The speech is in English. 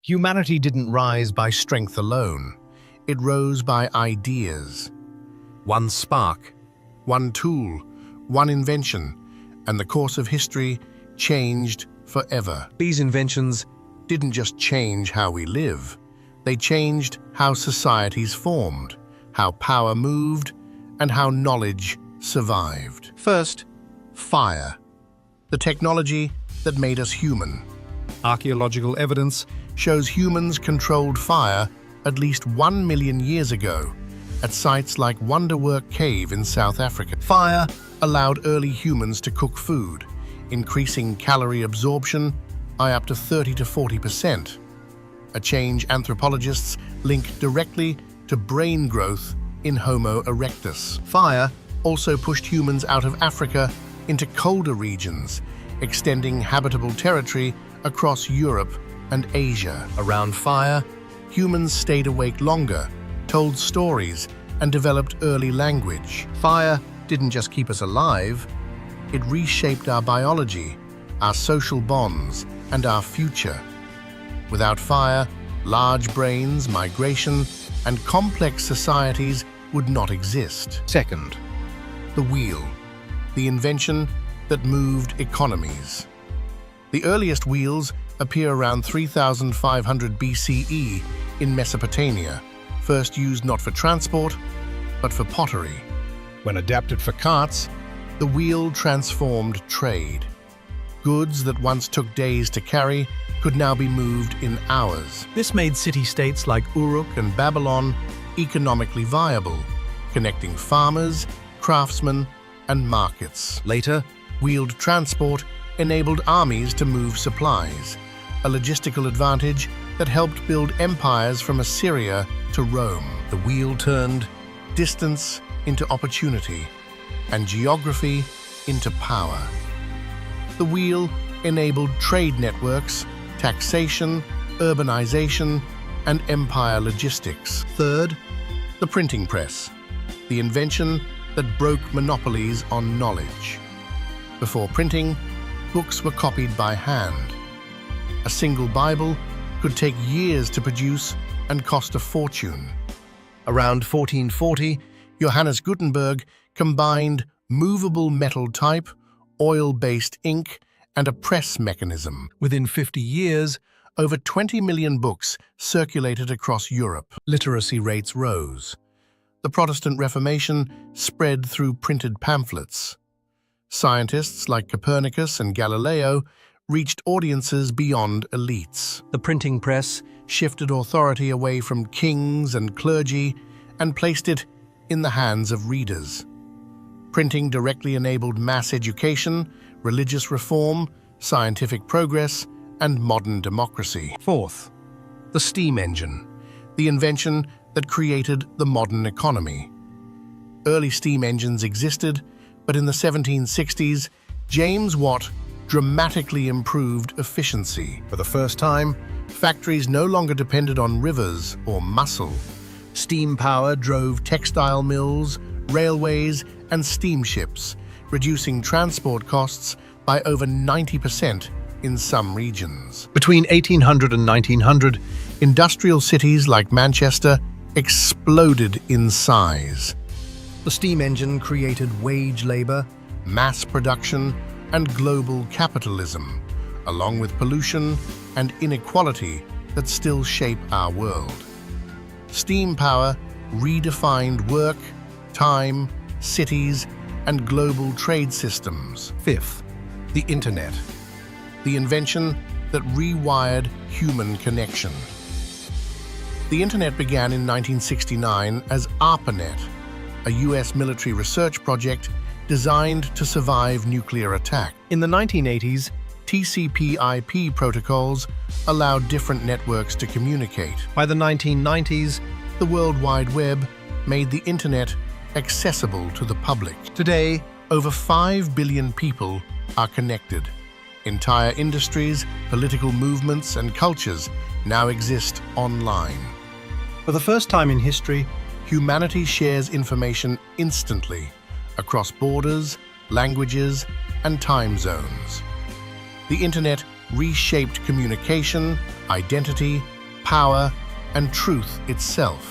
Humanity didn't rise by strength alone. It rose by ideas. One spark, one tool, one invention, and the course of history changed forever. These inventions didn't just change how we live. They changed how societies formed, how power moved, and how knowledge survived. First, fire, the technology that made us human. Archaeological evidence shows humans controlled fire at least 1 million years ago at sites like Wonderwork Cave in South Africa. Fire allowed early humans to cook food, increasing calorie absorption by up to 30 to 40%, a change anthropologists link directly to brain growth in Homo erectus. Fire also pushed humans out of Africa into colder regions, extending habitable territory across Europe and Asia. Around fire, humans stayed awake longer, told stories, and developed early language. Fire didn't just keep us alive, it reshaped our biology, our social bonds, and our future. Without fire, large brains, migration, and complex societies would not exist. Second, the wheel, the invention that moved economies. The earliest wheels appear around 3,500 BCE in Mesopotamia, first used not for transport, but for pottery. When adapted for carts, the wheel transformed trade. Goods that once took days to carry could now be moved in hours. This made city-states like Uruk and Babylon economically viable, connecting farmers, craftsmen, and markets. Later, wheeled transport enabled armies to move supplies, a logistical advantage that helped build empires from Assyria to Rome. The wheel turned distance into opportunity and geography into power. The wheel enabled trade networks, taxation, urbanization, and empire logistics. Third, the printing press, the invention that broke monopolies on knowledge. Before printing, books were copied by hand. A single Bible could take years to produce and cost a fortune. Around 1440, Johannes Gutenberg combined movable metal type, oil-based ink, and a press mechanism. Within 50 years, over 20 million books circulated across Europe. Literacy rates rose. The Protestant Reformation spread through printed pamphlets. Scientists like Copernicus and Galileo reached audiences beyond elites. The printing press shifted authority away from kings and clergy and placed it in the hands of readers. Printing directly enabled mass education, religious reform, scientific progress, and modern democracy. Fourth, the steam engine, the invention that created the modern economy. Early steam engines existed, but in the 1760s, James Watt dramatically improved efficiency. For the first time, factories no longer depended on rivers or muscle. Steam power drove textile mills, railways, and steamships, reducing transport costs by over 90% in some regions. Between 1800 and 1900, industrial cities like Manchester exploded in size. The steam engine created wage labor, mass production, and global capitalism, along with pollution and inequality that still shape our world. Steam power redefined work, time, cities, and global trade systems. Fifth, the internet, the invention that rewired human connection. The internet began in 1969 as ARPANET, a US military research project designed to survive nuclear attack. In the 1980s, TCP/IP protocols allowed different networks to communicate. By the 1990s, the World Wide Web made the internet accessible to the public. Today, over 5 billion people are connected. Entire industries, political movements, and cultures now exist online. For the first time in history, humanity shares information instantly across borders, languages, and time zones. The internet reshaped communication, identity, power, and truth itself.